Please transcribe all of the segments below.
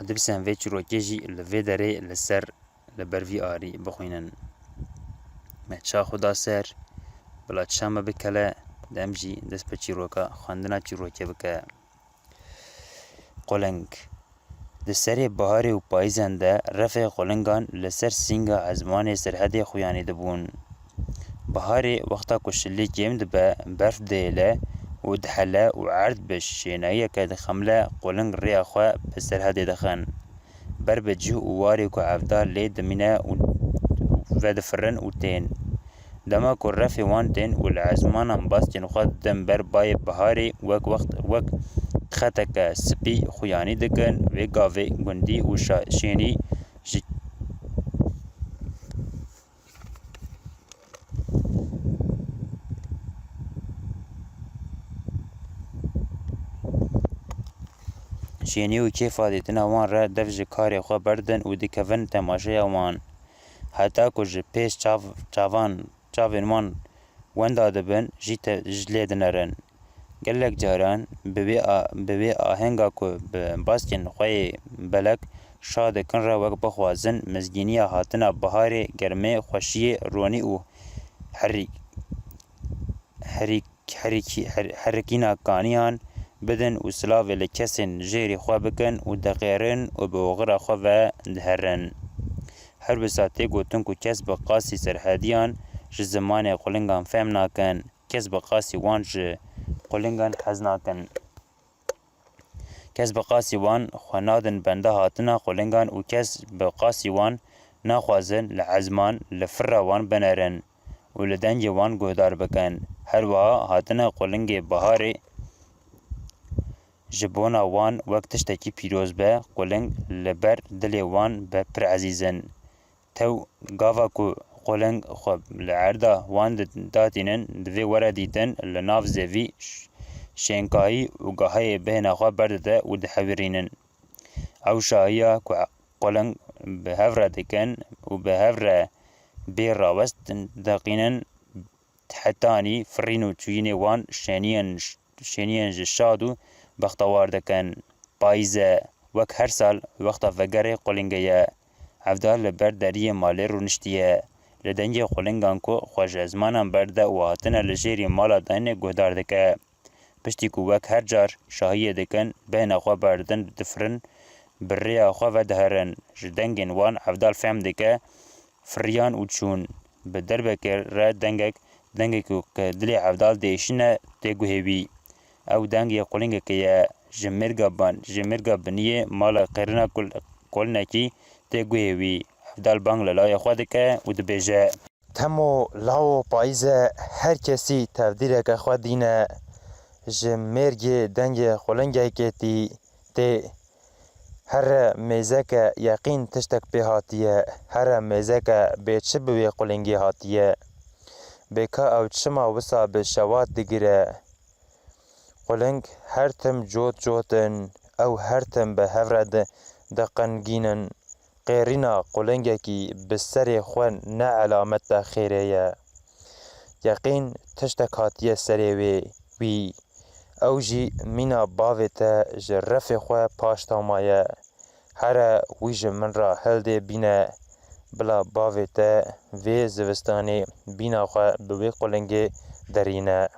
دبسن وی چروکی جی لوی دره لسر لبروی آری بخوینن مچا خدا سر بلا چشم بکله دم جی دست به چیروکا خواندنا چیروکی بکه قلنگ د سری بهار و پاییزن ده رفع قلنگان لسر سینگا ازمان سرحد خویانی دبون بهار وقتا کشلی جیم دبه برف دیله و دحله و عرض بش شینایه که دخمله قلنگ ریا خواه بسرحد دخن بر بجه و واری که عفدار لی دمینه و دفرن و تین دما که رفع وان تین و العزمان باستین خود دم بر بای بهاری وک خطک سپی خویانی دکن و گاوه گندی و شینی شینی و کیف آدیتنا وان را دفج کاری خواه بردن و دکون تماشه وان حتی که جه پیش چاوین وان وندا دبن جلی دنرن گلک جاران بوی آهنگا که باستین خواه بلک شاد کن را وک بخوازن مزگینی هاتنا بهار گرمه خوشی رونی و حرکینا کانیان بدن و سلاوی لکسین جیری خواه بکن و دقیرن و بوغر خواه و دهرن هر بساته گوتن که کس بقاسی سرحدیان جه زمان قلنگان فهم ناکن کس بقاسی وان جه قلنگان حز ناکن کس بقاسی وان خوانادن بنده هاتنا قلنگان و کس بقاسی وان ناخوازن لعزمان لفر وان بنرن و لدنج وان گودار بکن هر وها هاتنا قلنگ بهاری جبونا وان وقتشتکی پیروز به قلنگ لبر دل وان به پر عزیزن تو گاوا کو قلنگ خوب لعردا وان داتینن دوی ورا دیتن لناف زوی شنکایی و گاهای بهنا خواه برده و دحورینن او شاهیا کو قلنگ به هفره دکن و به هفره بیر راوست دقینن تحتانی فرینو چوین وان شنین جشادو بختوار دکن پاییزه وک هر سال وقتا فگر قلنگیه عفدار لبر دریه مالی رو نشتیه لدنج قلنگان کو خوش ازمانم برده و هاتنه لجیری مالا دانه گهدار دکه پشتی کو وک هر جار شاهیه دکن بین اخوا بردن دفرن بری اخوا و دهرن جدنگین وان عفدار فهم دکه فریان و چون به دربه که را دنگه که دلی عفدار دیشنه تگوهوی او دنگی قلنگ که جمرگا بنیه مالا قرنه کل نکی تگوهوی عفدال بانگ للای خود که و دبیجه تمو لاو پاییزه هر کسی تفدیره که خود دینه جمرگی دنگ قلنگه که تی هر میزه که یقین تشتک به هاتیه هر میزه که به چه بوی قلنگی هاتیه بکا او چما وسا به شوات دگیره قلنگ هر تم جوتن او هر تم به هفرد دقنگینن قیرینا قلنگه کی بسر خوان نه علامت خیره یقین تشتک هاتیه سری وی او جی مینا باویتا جرف خواه پاشتامایه هر ویج من را هلده بینه بلا باویتا وی زوستانی بینا خواه بوی قلنگه درینه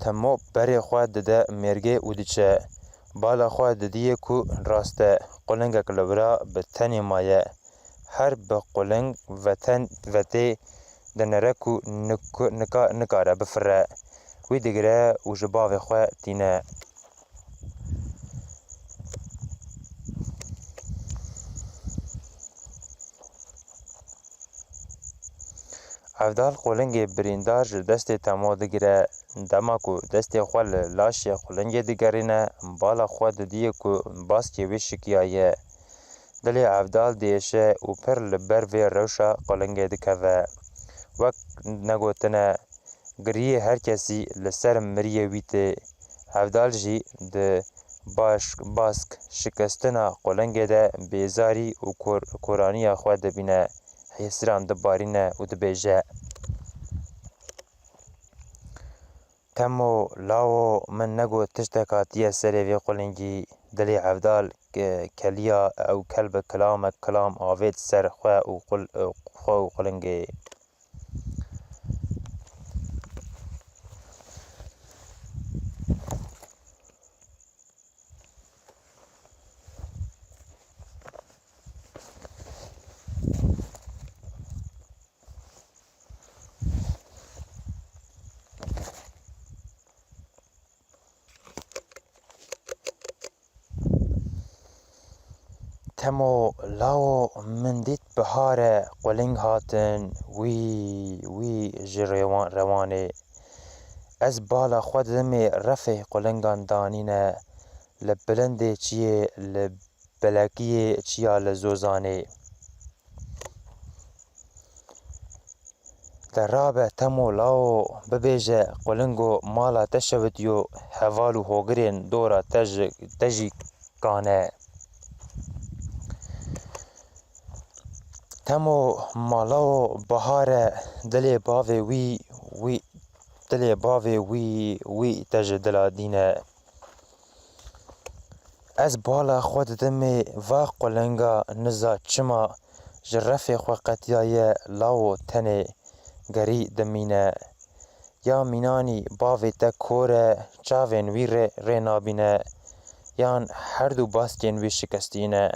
تمو بری خواه دده مرگه او دیچه بالا خواه ددیه کو راسته قلنگه کلورا به تنی مایه هر به قلنگ و تی دنره کو نکاره بفره وی دگره و جباوی خواه تینه عفدال قلنگ بریندار دست تمو دگره دما کو دست خواه لاش قلنگ دگرینه بالا خواه ددیه کو باس که وی شکیایه دلی عفدال دیشه و پر لبر وی روشا قلنگ دکوه وک نگوتنه گریه هر کسی لسر مریه ویته عفدال جی ده باسک شکستنا قلنگ ده بیزاری و کورانی خواه دبینه حسران دبارینه و دبیجه تمو لاو من نگو تشتکاتیه سری وی قلنگی دلي عفدال كليا أو كلب كلامك كلام آفيد سر خوا وقلنجي. تمو لاو من ديت بهارة قلنگ هاتن وي جي رواني از بالا خود دمي رفه قلنگان دانينه لبلنده چيه لبلكيه چيا لزوزاني درابه تمو لاو ببيجه قلنگو مالا تشوديو هوالو هوگرين دورا تجي كانه تمو مالاو بهاره دلي باوي وي دلي باوي وي تجدلا دينه از بالا خود دمي و قلنگا نزا چما جرفي خو قتيايه لاو تنه گري دمينه يا ميناني باوي تا كوره چاوين وي رينابينه يان هر دو باستين وي شكستينه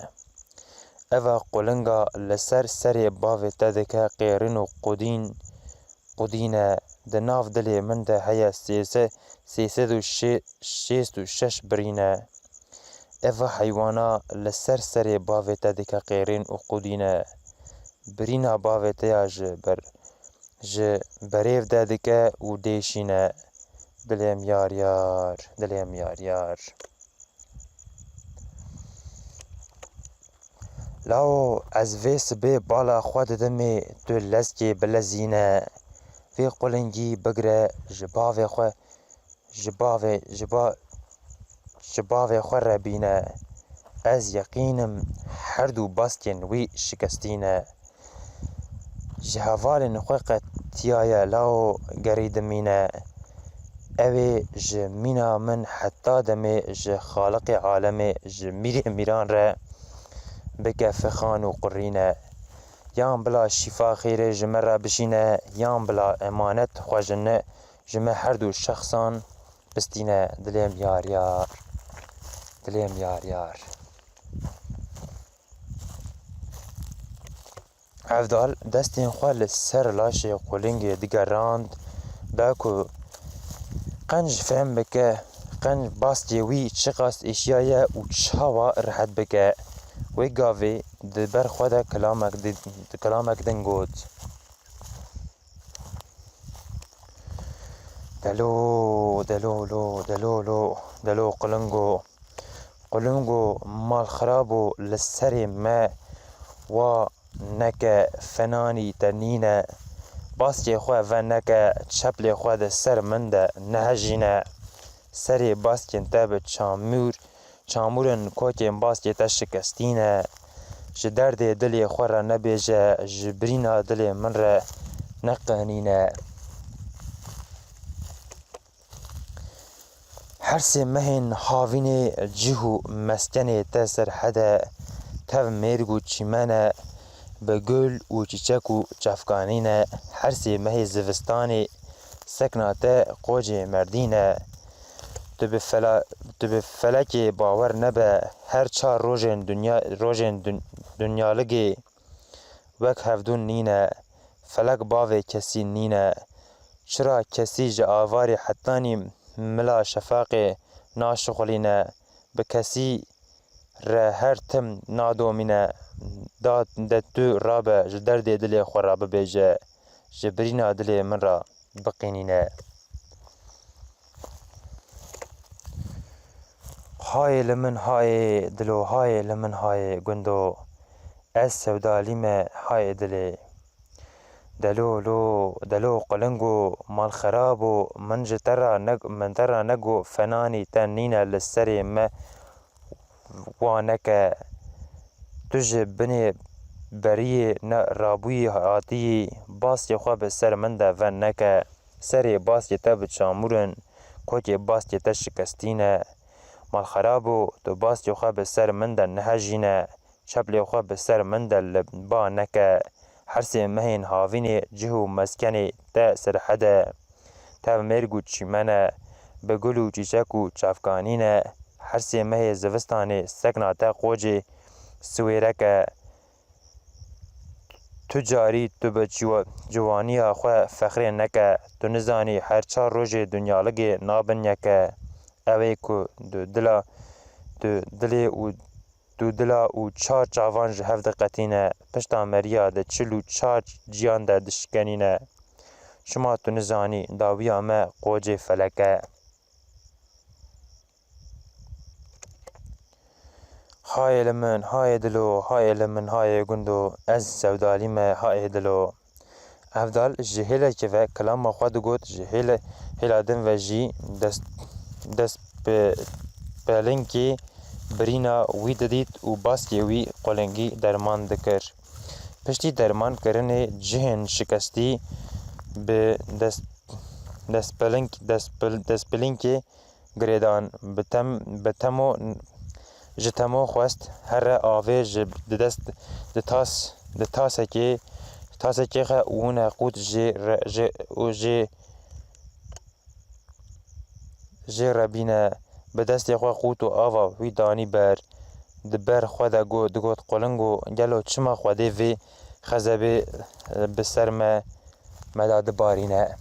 اوا قلنگا لسر سر باوي تا دكا قيرن و قدينه دناف دلي من ده هيا سيسد و شش برينه اوا حيوانا لسر سر باوي تا دكا قيرن و قدينه برينا باوي تا ج بريف دا دكا و ديشينه دليم يار لاو از ویس بی بالا خود دمی تو لسکی بلزینه وی قلنگی بگره جباوه خو ربینه از یقینم هر دو باستین وی شکستینه جهوالن خو قتیایه لاو گری دمینه اوی جمینا من حتی دمی جخالق عالم جمیران ره بکه فخان و قرینه یان بلا شفا خیره جمه را بشینه یان بلا امانت خواجنه جمه هر دو شخصان بستینه دلیم یار عفدال دستین خواه لسر لاشه قلنگ دیگر راند داکو قنج فهم بکه قنج باستی وی چقاست اشیایه و چاوا رحت بکه وی گاوی دبر خود کلامک دنگود دلو قلنگو مال خرابو لسر ما و نک فنانی تنینه باستی خواه و نک چپل خواه ده سر من ده نهجینه سری باستین تاب چامورن کوتین باستی تا شکستینه جدرد دلی خواه را نبیجه جبرینا دلی من را نقنینه هر سه مهن حاوین جهو مسکنه تا سرحده تاو میرگو چیمنه به گل و چیچک و چفکانینه هر سه مه زوستانی سکناته قوج مردینه تو به فلک باور نبه هر چار روژن دنیا لگی وک هفدون نینه فلک باوه کسی نینه چرا کسی جا آواری حتانی ملا شفاق ناشغلینه به کسی را هر تم نادومینه داد تو رابه جدرد دل خور را ببیجه جبرینا دل من را بقینینه های لمن های دلو های لمن های گندو از سودالیم های دلی دلو قلنگو مال خرابو من ترى نگو فنانی تنینه لسری ما وانک تج بني بري رابوي هاتي باس يخوا بسر من ده ونك سري باس يتب چامورن کوچه باس يتش شکستینه مال خراب و تو باسی خو به سر من در نهجینه چپلی خو به سر من در لبا نکه حرسی مهین هاوین جهو مسکنی تا سرحده تا مرگو چیمنه به گلو چیچکو چافکانینه حرسی مه زوستانی سکنا تا قوجی سویرکه تو جاری تو به جوانی خو فخر نکه تو نزانی هر چار روز دنیا لگی نابن یکه اوی کو دو دلا و چار چاوان جهف دقتینه پشتا مریا ده چلو چار جیان ده دشکنینه شما تو نزانی داوی آمه قوج فلکه های لمن های دلو های لمن های گندو از سودالی ما های دلو افضل جهیل که و کلام خود گوت جهیل هلادن و جی دست بلنکی برینا وی ددید و باسکی وی قلنگی درمان دکر پشتی درمان کرن جهن شکستی به دست بلنکی گریدان بتمو جتمو خواست هر آوه د تاسه که خه اون قوت جی ربینه به دست خو قوت و آوا وی دانی بر دبر خدا دگوت قلنگو گلو چما خوده وی خزبه بسر ما مداد بارینه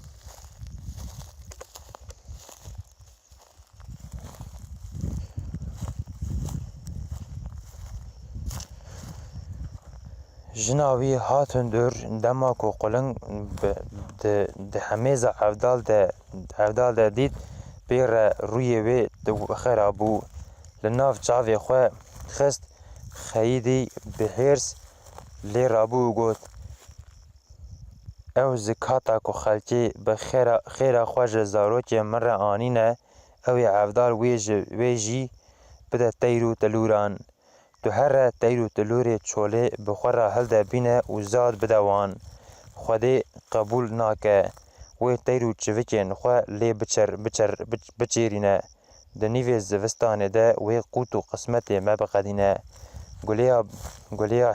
جناوی هاتون دور دماکو قلنگ ده همیزا افدال ده دید بیر روی وی دو خرابو لناف جاوی خو خست خیدی بهرس لی رابو گوت او زکاتا کو خلکی به خیر خواج زاروکی مر آنینه اوی افدال ویجی بده تیرو تلوران تو هر تیرو تلوری چوله بخورا هلده بینه و زاد بدوان خودی قبول ناکه وی تیرو چوکین خو لی بچیرینه دنیوی زوستانه ده وی قوت و قسمت ما بقدینه گلیا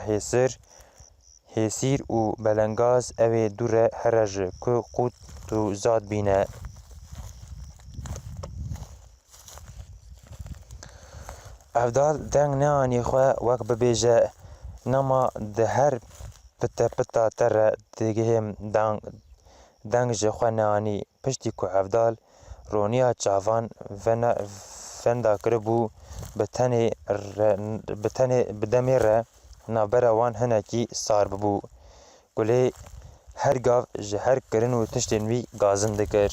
هیسیر و بلنگاز اوی دوره هرج که قوت و زاد بینه افضل دنگ نانی خو وک ببیجه نما ده هر پتا تر دیگه دنگ جه خو نانی پشتی کو افضل رونیا چاوان فندا کربو بدمی ره نابروان هنکی سار ببو گلی هر گاو جهر کرن و تشتین وی گازن دکر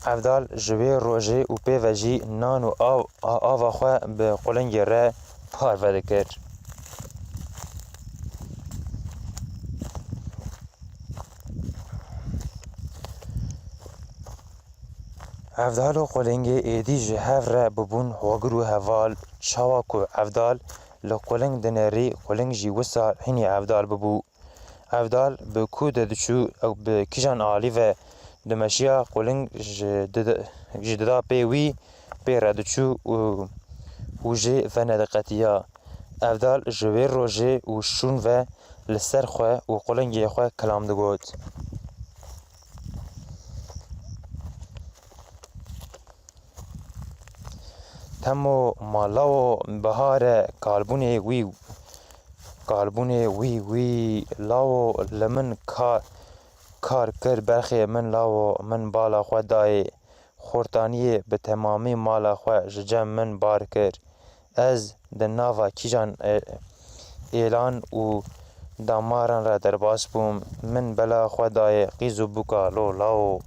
افضل جوی روژه و پیوجی نان و آوا خو به قلنگی ره پار ودکر افضل و قلنگی ایدی جهف ره ببون هوگر و هوال چاوا کو افضل لقلنگ دنری قلنگ جی وسا هنی افضل ببو افضل به کود دچو او به کیجان عالی و دمشیا قلنگ جددا پیوی پیرا دچو و جی و ندقتیا افضل جوی روژه و شون و لسر خو و قلنگی خو کلام دگوت تمو مالاو بهار کالبونی وی لاو لمن کار کر برخی من لاو من بالا خو دای خورتانی به تمامی مالا خو جم من بار کر از دناوا کیجان اعلان و داماران را در باس بوم من بلا خو دای قیزو بوکا لو لاو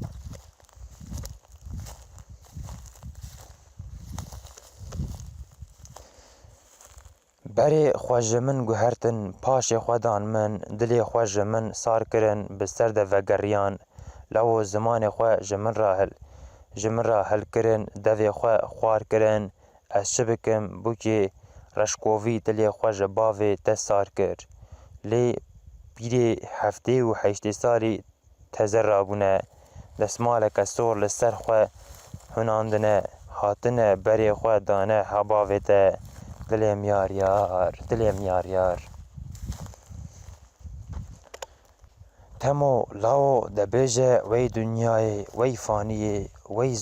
بری خواج من گوهرتن پاش خودان من دلی خواج من سار کرن بسر ده وگریان لو زمان خو جمن را هل کرن دوی خو خوار کرن از شبکم بوکی رشکووی دلی خواج باوی تسار کر لی بیری هفته و 8 سالی تزر رابونه دسمالک سور لسر خو هناندنه هاتنه بری خو دانه حباوته دلم یار یار دلم یار یار تمو لاو دبیجه وی دنیای وی فانیه وی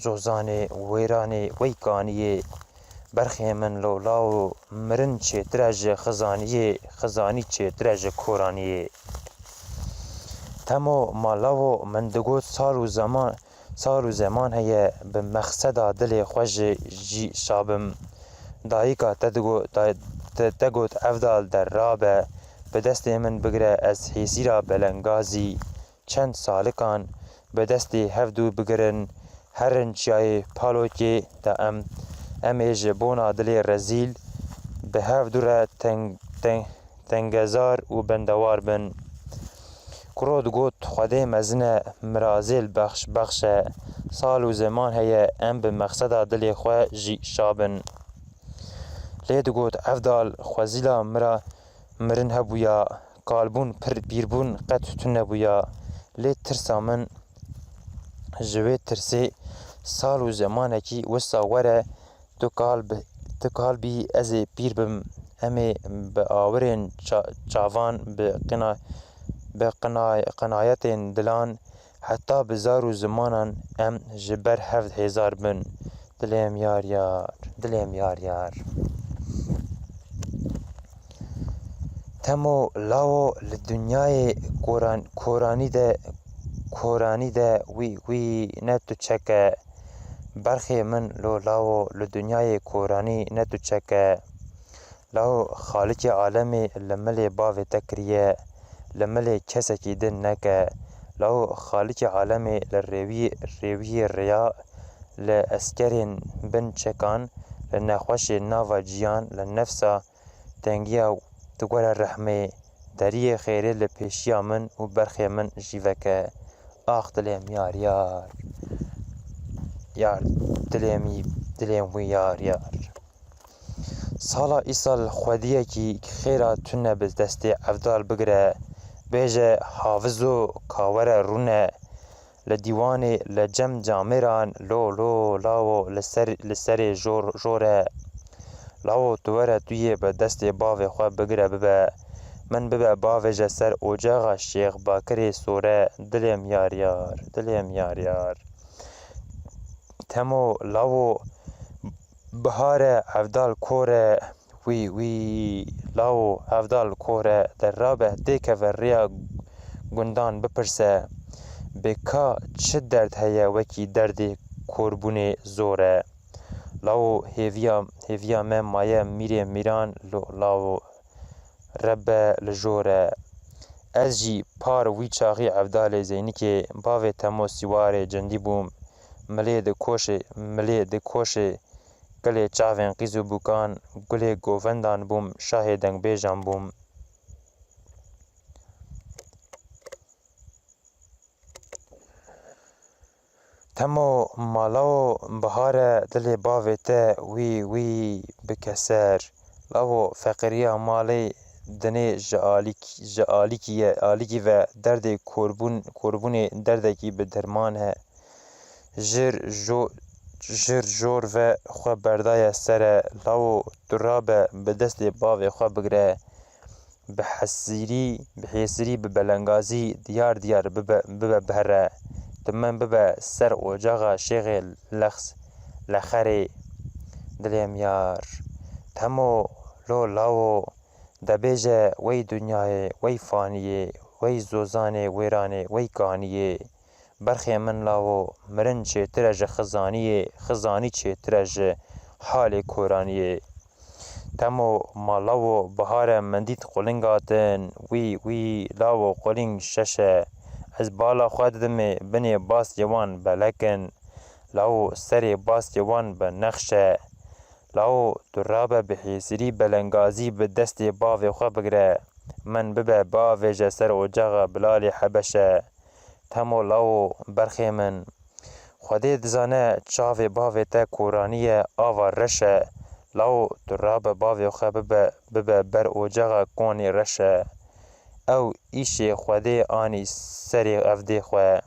زوزانه ویرانه وی کانیه برخی من لولاو مرن چه درج خزانیه خزانی چه درج کورانیه تمو مالاو من دگوت سال و زمان هیه به مقصد دل خوش جی شابم دایکا تگوت افضل در رابه به دست من بگره از حیسی را بلنگازی چند سالکان به دست هفدو بگرن هرن چای پالوکی دا امیج بونا دل رزیل به هفدو را تنگزار و بندوار بن کرود گوت خوده مزنه مرازل بخشه سال و زمان هیه ام به مقصد دل خواه جی شابن لید گوت افدال خوزیلا مرن هبویا قالبون پر بیربون قد تون نبویا لید ترسا من جوه ترسی سال و زمانه کی وسا وره تو قالبی از پیر بم امی به آورین چاوان به قنایت دلان حتی بزار و زمانان ام جبر 7000 بن دلم یار یار دلم یار یار تمو لاو لدنیای کورانی ده وی نتو چکه برخی من لاو لدنیای کورانی نتو چکه لاو خالق عالمی لمل باوی تکریه لمل کسکی دن نکه لاو خالق عالمی لروی ریا لاسکرین بن چکان لنخوش ناوا جیان لنفسا تنگیا تقول الرحمة داري خيري لبيشيا من و برخي من جيفك آخ دليم يار يار يار دليم وي يار يار سالا إيصال خودية كي خيرا تنه بزدستي أفضل بقرأ بيجه حافظو كاورا رونه لديواني لجم جامران لاو لسر جوره لاو توره توی به دست باوی خواه بگره ببه من ببه باوی جسر اوجاغا شیخ باکری سوره دلیم یار یار دلیم یار یار تمو لاو بهار افدال کوره وی لاو افدال کوره در رابه دیکه و ریا گندان بپرسه بکا چه درد هیا وکی درد کوربون زوره لاو هیویا من مایه میران لاو رب لجوره از جی پار وی چاقی عبدال زینی که باوی تمو سیوار جندی بوم ملی ده کوشه گلی چاوین قیزو بوکان گلی گووندان بوم شاه دنگ بیجان بوم تمو مالاو بهار دل باوی ته وی بکسر لاو فقریا مالی دنه جالیکی و درد کوربون دردکی به درمان ه جر جور و خو بردای سر لاو درابه به دست باوی خو بگره بحیسری ببلنگازی دیار ببره تمام ببه سر اوجاغا شیخ لخری دلیم یار تمو لاو دبیجه وی دنیای وی فانیه وی زوزانه ویرانه وی کانیه برخی من لاو مرن چه ترج خزانی چه ترج حال کورانیه تمو مالاو بهار مندید قلنگاتن وی لاو قلنگ ششه از بالا خود دمه بنی باس جوان بلکن لاو سری باس جوان بنخشه لاو درابه بحیسری بلنگازی به دست باوی خواه بگره من ببه باوی جسر اوجاغ بلالی حبشه تمو لاو برخی من خوده دزانه چاوی باوی تا کورانی آوار رشه لاو درابه باوی خواه ببه بر اوجاغ کونی رشه او ایش خوده آنی سری افده خواه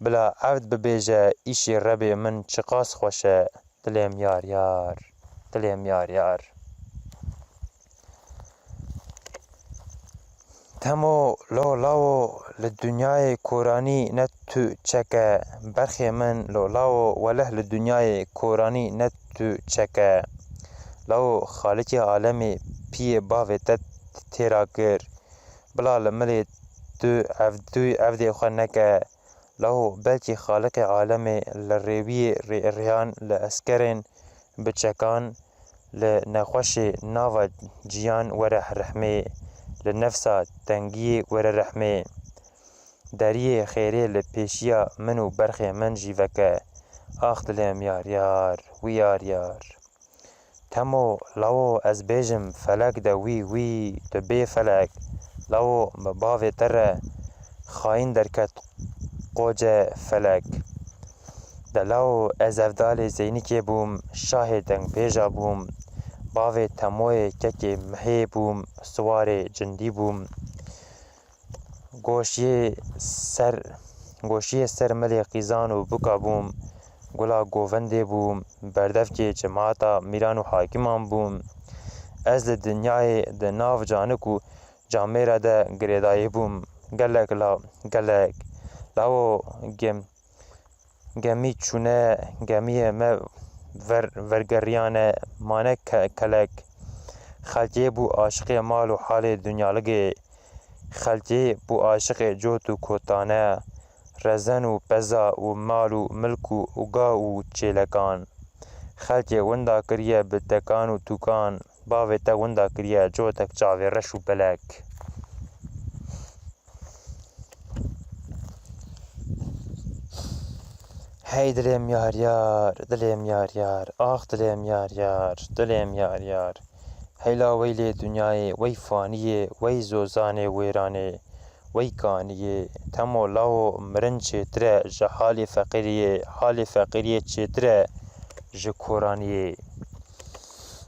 بلا عود ببیجه ایشی ربی من چقاس خوشه دلیم یار یار دلیم یار یار تمو لو لدنیای کورانی نتو چکه برخی من لو وله لدنیای کورانی نتو چکه لو خالقی عالمی پی باوی تت تیرا کر بلا لملی تو عفدی خو نکه لو بلکی خالق عالمی لریوی ریان لاسکرین بچکان لنخوش ناوا جیان وره رحمه لنفسا تنگی وره رحمه دریه خیره لپیشیا منو برخی من جیوکه آخ دلیم یار یار وی یار یار تمو لو از بیجم فلک ده وی تو بی فلک لو باوی تره خاین درکت قوجه فلک دلو از افدال زینی که بوم شاه دنگ پیجا بوم باوی تموی که محی بوم سوار جندی بوم گوشی سر ملی قیزان و بکا بوم گلا گوونده بوم بردف که جماعتا میران و حاکمان بوم از دنیای ده ناو جانکو جامیره ده گریدایی بوم گلک لاو گمی چونه گمی ما ورگریانه مانه کلک خلجه بو عاشق مال و حال دنیا لگه خلجه بو عاشق جوت و کوتانه رزن و پزا و مال و ملک و گا و چیلکان خلجه وندا کریه بتکان و توکان باوی تا وندا کریه جوتک چاوی رش و بلک هی دلیم یار یار دلیم یار یار آخ دلیم یار یار دلیم یار یار هیلا ویل دنیای وی فانیه وی زوزانه ویرانه وی کانیه تمو لاو مرن چیتره جه حال فقیریه چیتره جه کورانیه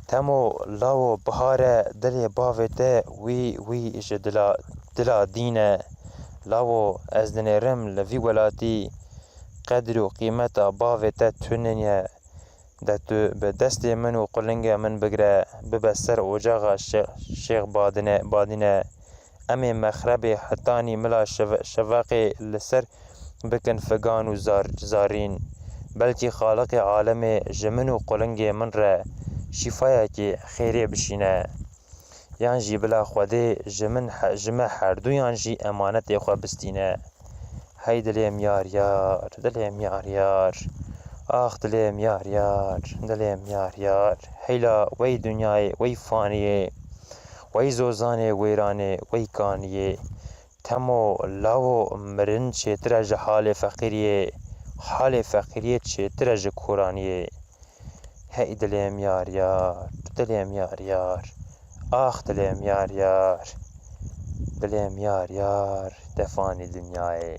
تمو لاو بهاره دل باوته وی جه دلا دینه لاو از دنیرم لوی ولاتی قدر و قیمت باوته توننیه دتو به دست من و قلنگ من بگره ببسر اوجاغا شیخ بادینه امی مخرب حتانی ملا شواقی لسر بکن فگان و زارین بلکی خالق عالم جمن و قلنگ من را شفایا که خیره بشینه یان جی بلا خوده جمع هر دو یان جی امانت خواه بستینه هی دلیم یار یار دلیم یار یار آخ دلیم یار یار دلیم یار یار هیلا وی دنیای وی فانیه وی زوزانه ویرانه وی کانیه تمو لاو مرن چیتره جه حال فقیریه چیتره جه کورانیه هی دلیم یار یار دلیم یار یار آخ دلیم یار یار دلیم یار یار دفانی دنیای